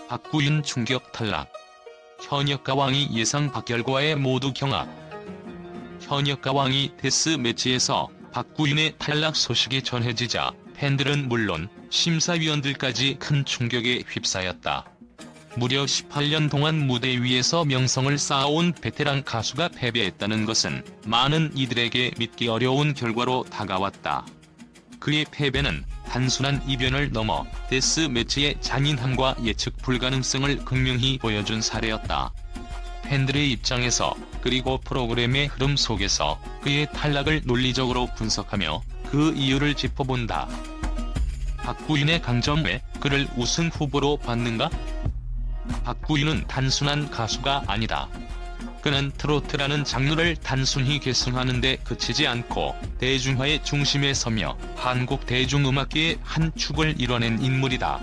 박구윤 충격 탈락. 현역과 왕이 예상 밖 결과에 모두 경악. 현역과 왕이 데스매치에서 박구윤의 탈락 소식이 전해지자 팬들은 물론 심사위원들까지 큰 충격에 휩싸였다. 무려 18년 동안 무대 위에서 명성을 쌓아온 베테랑 가수가 패배했다는 것은 많은 이들에게 믿기 어려운 결과로 다가왔다. 그의 패배는 단순한 이변을 넘어 데스매치의 잔인함과 예측 불가능성을 극명히 보여준 사례였다. 팬들의 입장에서 그리고 프로그램의 흐름 속에서 그의 탈락을 논리적으로 분석하며 그 이유를 짚어본다. 박구윤의 강점 왜 그를 우승 후보로 봤는가? 박구윤은 단순한 가수가 아니다. 그는 트로트라는 장르를 단순히 계승하는 데 그치지 않고 대중화의 중심에 서며 한국 대중음악계의 한 축을 이뤄낸 인물이다.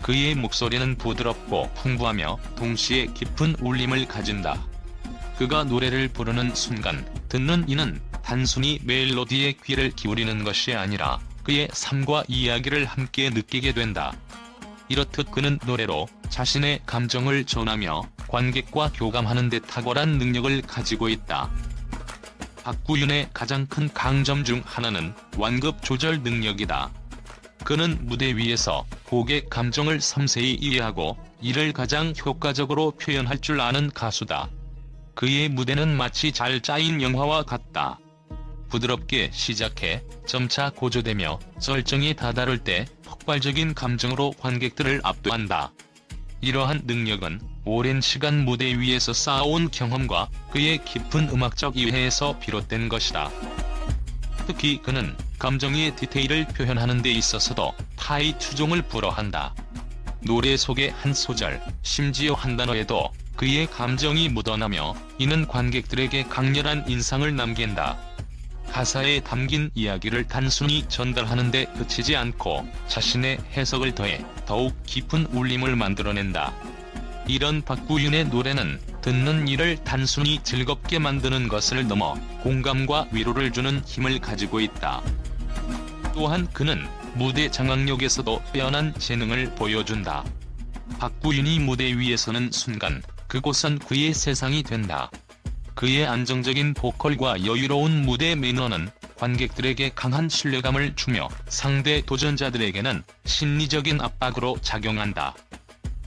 그의 목소리는 부드럽고 풍부하며 동시에 깊은 울림을 가진다. 그가 노래를 부르는 순간 듣는 이는 단순히 멜로디에 귀를 기울이는 것이 아니라 그의 삶과 이야기를 함께 느끼게 된다. 이렇듯 그는 노래로 자신의 감정을 전하며 관객과 교감하는 데 탁월한 능력을 가지고 있다. 박구윤의 가장 큰 강점 중 하나는 완급 조절 능력이다. 그는 무대 위에서 곡의 감정을 섬세히 이해하고 이를 가장 효과적으로 표현할 줄 아는 가수다. 그의 무대는 마치 잘 짜인 영화와 같다. 부드럽게 시작해 점차 고조되며 절정에 다다를 때 폭발적인 감정으로 관객들을 압도한다. 이러한 능력은 오랜 시간 무대 위에서 쌓아온 경험과 그의 깊은 음악적 이해에서 비롯된 것이다. 특히 그는 감정의 디테일을 표현하는 데 있어서도 타의 추종을 불허한다. 노래 속의 한 소절, 심지어 한 단어에도 그의 감정이 묻어나며 이는 관객들에게 강렬한 인상을 남긴다. 가사에 담긴 이야기를 단순히 전달하는 데 그치지 않고 자신의 해석을 더해 더욱 깊은 울림을 만들어낸다. 이런 박구윤의 노래는 듣는 이를 단순히 즐겁게 만드는 것을 넘어 공감과 위로를 주는 힘을 가지고 있다. 또한 그는 무대 장악력에서도 빼어난 재능을 보여준다. 박구윤이 무대 위에 서는 순간 그곳은 그의 세상이 된다. 그의 안정적인 보컬과 여유로운 무대 매너는 관객들에게 강한 신뢰감을 주며 상대 도전자들에게는 심리적인 압박으로 작용한다.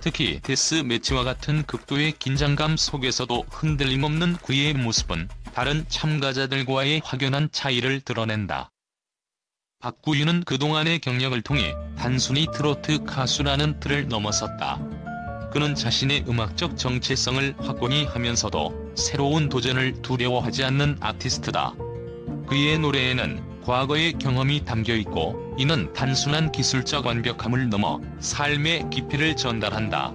특히 데스매치와 같은 극도의 긴장감 속에서도 흔들림 없는 그의 모습은 다른 참가자들과의 확연한 차이를 드러낸다. 박구윤은 그동안의 경력을 통해 단순히 트로트 가수라는 틀을 넘어섰다. 그는 자신의 음악적 정체성을 확고히 하면서도 새로운 도전을 두려워하지 않는 아티스트다. 그의 노래에는 과거의 경험이 담겨있고 이는 단순한 기술적 완벽함을 넘어 삶의 깊이를 전달한다.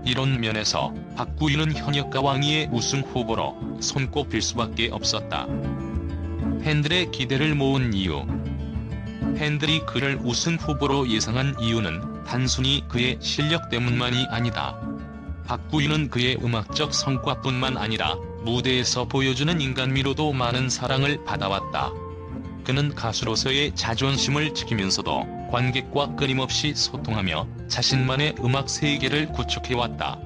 이런 면에서 박구윤은 현역과 왕위의 우승 후보로 손꼽힐 수밖에 없었다. 팬들의 기대를 모은 이유. 팬들이 그를 우승 후보로 예상한 이유는 단순히 그의 실력 때문만이 아니다. 박구윤은 그의 음악적 성과뿐만 아니라 무대에서 보여주는 인간미로도 많은 사랑을 받아왔다. 그는 가수로서의 자존심을 지키면서도 관객과 끊임없이 소통하며 자신만의 음악 세계를 구축해왔다.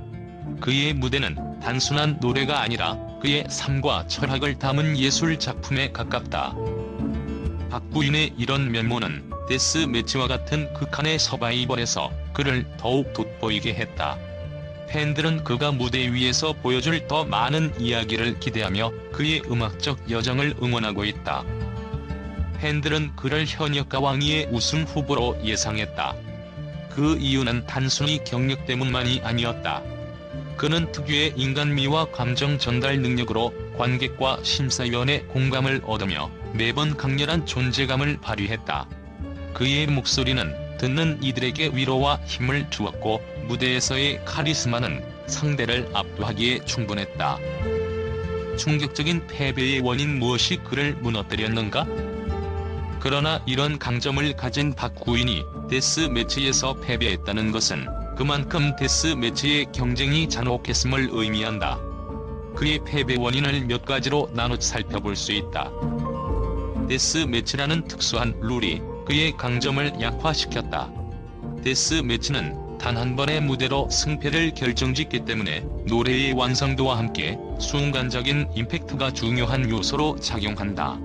그의 무대는 단순한 노래가 아니라 그의 삶과 철학을 담은 예술 작품에 가깝다. 박구윤의 이런 면모는 데스매치와 같은 극한의 서바이벌에서 그를 더욱 돋보이게 했다. 팬들은 그가 무대 위에서 보여줄 더 많은 이야기를 기대하며 그의 음악적 여정을 응원하고 있다. 팬들은 그를 현역과 왕위의 우승 후보로 예상했다. 그 이유는 단순히 경력 때문만이 아니었다. 그는 특유의 인간미와 감정 전달 능력으로 관객과 심사위원의 공감을 얻으며 매번 강렬한 존재감을 발휘했다. 그의 목소리는 듣는 이들에게 위로와 힘을 주었고 무대에서의 카리스마는 상대를 압도하기에 충분했다. 충격적인 패배의 원인 무엇이 그를 무너뜨렸는가? 그러나 이런 강점을 가진 박구윤이 데스매치에서 패배했다는 것은 그만큼 데스매치의 경쟁이 잔혹했음을 의미한다. 그의 패배 원인을 몇 가지로 나눠 살펴볼 수 있다. 데스매치라는 특수한 룰이 그의 강점을 약화시켰다. 데스매치는 단 한 번의 무대로 승패를 결정짓기 때문에 노래의 완성도와 함께 순간적인 임팩트가 중요한 요소로 작용한다.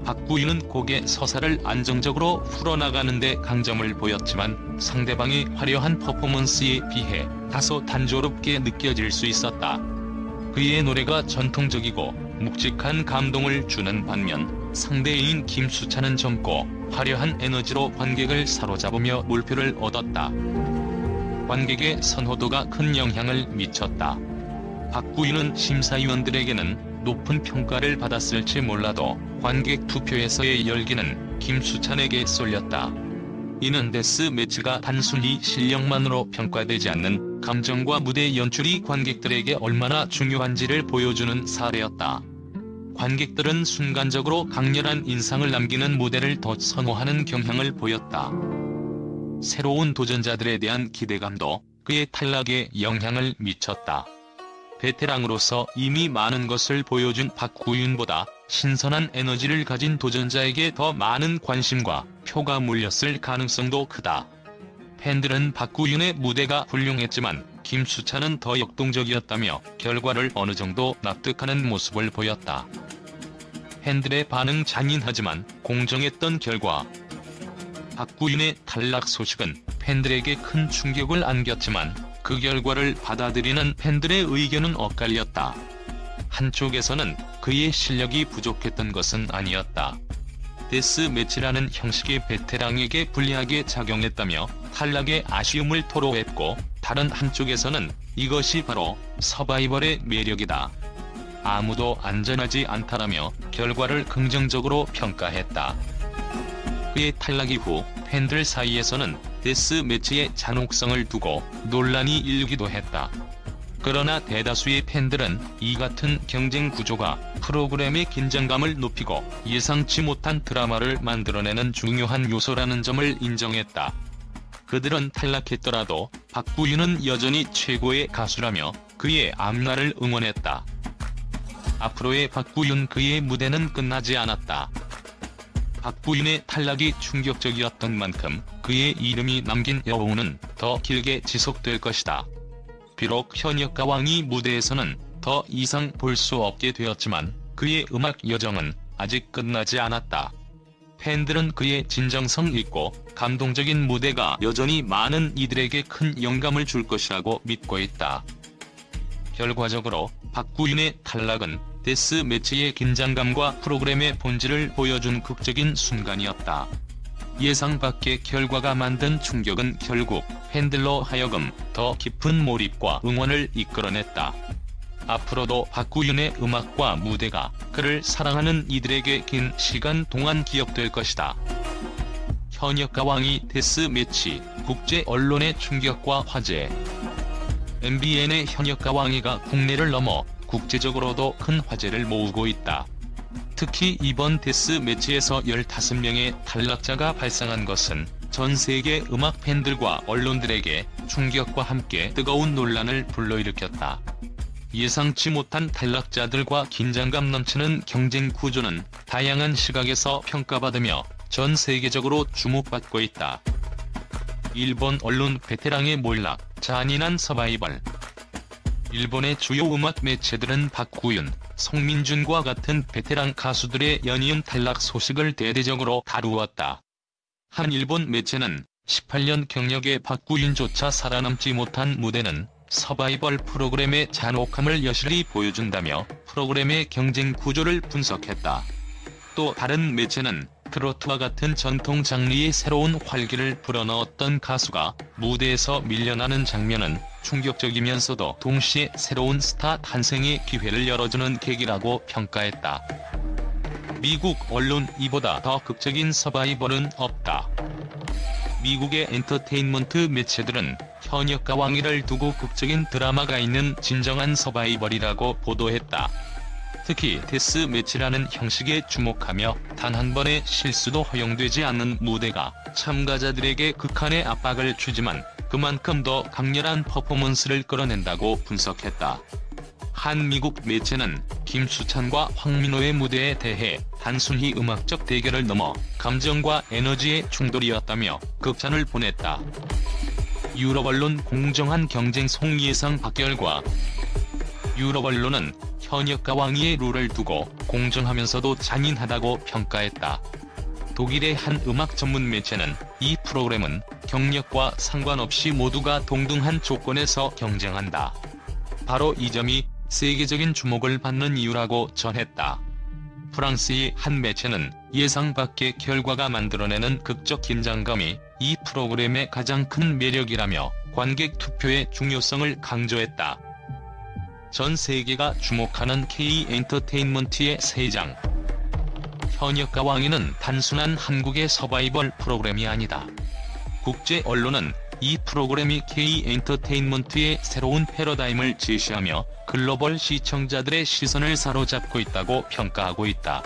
박구윤은 곡의 서사를 안정적으로 풀어나가는 데 강점을 보였지만 상대방의 화려한 퍼포먼스에 비해 다소 단조롭게 느껴질 수 있었다. 그의 노래가 전통적이고 묵직한 감동을 주는 반면 상대인 김수찬은 젊고 화려한 에너지로 관객을 사로잡으며 몰표를 얻었다. 관객의 선호도가 큰 영향을 미쳤다. 박구윤은 심사위원들에게는 높은 평가를 받았을지 몰라도 관객 투표에서의 열기는 김수찬에게 쏠렸다. 이는 데스매치가 단순히 실력만으로 평가되지 않는 감정과 무대 연출이 관객들에게 얼마나 중요한지를 보여주는 사례였다. 관객들은 순간적으로 강렬한 인상을 남기는 무대를 더 선호하는 경향을 보였다. 새로운 도전자들에 대한 기대감도 그의 탈락에 영향을 미쳤다. 베테랑으로서 이미 많은 것을 보여준 박구윤보다 신선한 에너지를 가진 도전자에게 더 많은 관심과 표가 몰렸을 가능성도 크다. 팬들은 박구윤의 무대가 훌륭했지만 김수찬은 더 역동적이었다며 결과를 어느 정도 납득하는 모습을 보였다. 팬들의 반응 잔인하지만 공정했던 결과. 박구윤의 탈락 소식은 팬들에게 큰 충격을 안겼지만 그 결과를 받아들이는 팬들의 의견은 엇갈렸다. 한쪽에서는 그의 실력이 부족했던 것은 아니었다. 데스매치라는 형식이 베테랑에게 불리하게 작용했다며 탈락의 아쉬움을 토로했고, 다른 한쪽에서는 이것이 바로 서바이벌의 매력이다. 아무도 안전하지 않다라며 결과를 긍정적으로 평가했다. 그의 탈락 이후 팬들 사이에서는 데스매치의 잔혹성을 두고 논란이 일기도 했다. 그러나 대다수의 팬들은 이 같은 경쟁 구조가 프로그램의 긴장감을 높이고 예상치 못한 드라마를 만들어내는 중요한 요소라는 점을 인정했다. 그들은 탈락했더라도 박구윤은 여전히 최고의 가수라며 그의 앞날을 응원했다. 앞으로의 박구윤, 그의 무대는 끝나지 않았다. 박구윤의 탈락이 충격적이었던 만큼 그의 이름이 남긴 여운은 더 길게 지속될 것이다. 비록 현역가왕이 무대에서는 더 이상 볼 수 없게 되었지만 그의 음악 여정은 아직 끝나지 않았다. 팬들은 그의 진정성 있고 감동적인 무대가 여전히 많은 이들에게 큰 영감을 줄 것이라고 믿고 있다. 결과적으로 박구윤의 탈락은 데스매치의 긴장감과 프로그램의 본질을 보여준 극적인 순간이었다. 예상 밖의 결과가 만든 충격은 결국 팬들로 하여금 더 깊은 몰입과 응원을 이끌어냈다. 앞으로도 박구윤의 음악과 무대가 그를 사랑하는 이들에게 긴 시간 동안 기억될 것이다. 현역가왕이 데스매치, 국제 언론의 충격과 화제. MBN의 현역가왕이가 국내를 넘어 국제적으로도 큰 화제를 모으고 있다. 특히 이번 데스매치에서 15명의 탈락자가 발생한 것은 전 세계 음악 팬들과 언론들에게 충격과 함께 뜨거운 논란을 불러일으켰다. 예상치 못한 탈락자들과 긴장감 넘치는 경쟁 구조는 다양한 시각에서 평가받으며 전 세계적으로 주목받고 있다. 일본 언론 베테랑의 몰락, 잔인한 서바이벌. 일본의 주요 음악 매체들은 박구윤, 송민준과 같은 베테랑 가수들의 연이은 탈락 소식을 대대적으로 다루었다. 한 일본 매체는 18년 경력의 박구윤조차 살아남지 못한 무대는 서바이벌 프로그램의 잔혹함을 여실히 보여준다며 프로그램의 경쟁 구조를 분석했다. 또 다른 매체는 트로트와 같은 전통 장르의 새로운 활기를 불어넣었던 가수가 무대에서 밀려나는 장면은 충격적이면서도 동시에 새로운 스타 탄생의 기회를 열어주는 계기라고 평가했다. 미국 언론, 이보다 더 극적인 서바이벌은 없다. 미국의 엔터테인먼트 매체들은 현역가왕이를 두고 극적인 드라마가 있는 진정한 서바이벌이라고 보도했다. 특히 데스매치라는 형식에 주목하며 단 한 번의 실수도 허용되지 않는 무대가 참가자들에게 극한의 압박을 주지만 그만큼 더 강렬한 퍼포먼스를 끌어낸다고 분석했다. 한 미국 매체는 김수찬과 황민호의 무대에 대해 단순히 음악적 대결을 넘어 감정과 에너지의 충돌이었다며 극찬을 보냈다. 유럽 언론 공정한 경쟁 속 예상 밖결과. 유럽 언론은 현역과 왕위의 룰을 두고 공정하면서도 잔인하다고 평가했다. 독일의 한 음악 전문 매체는 이 프로그램은 경력과 상관없이 모두가 동등한 조건에서 경쟁한다. 바로 이 점이 세계적인 주목을 받는 이유라고 전했다. 프랑스의 한 매체는 예상 밖의 결과가 만들어내는 극적 긴장감이 이 프로그램의 가장 큰 매력이라며 관객 투표의 중요성을 강조했다. 전 세계가 주목하는 K-엔터테인먼트의 세 장. 현역과 왕위는 단순한 한국의 서바이벌 프로그램이 아니다. 국제 언론은 이 프로그램이 K-엔터테인먼트의 새로운 패러다임을 제시하며 글로벌 시청자들의 시선을 사로잡고 있다고 평가하고 있다.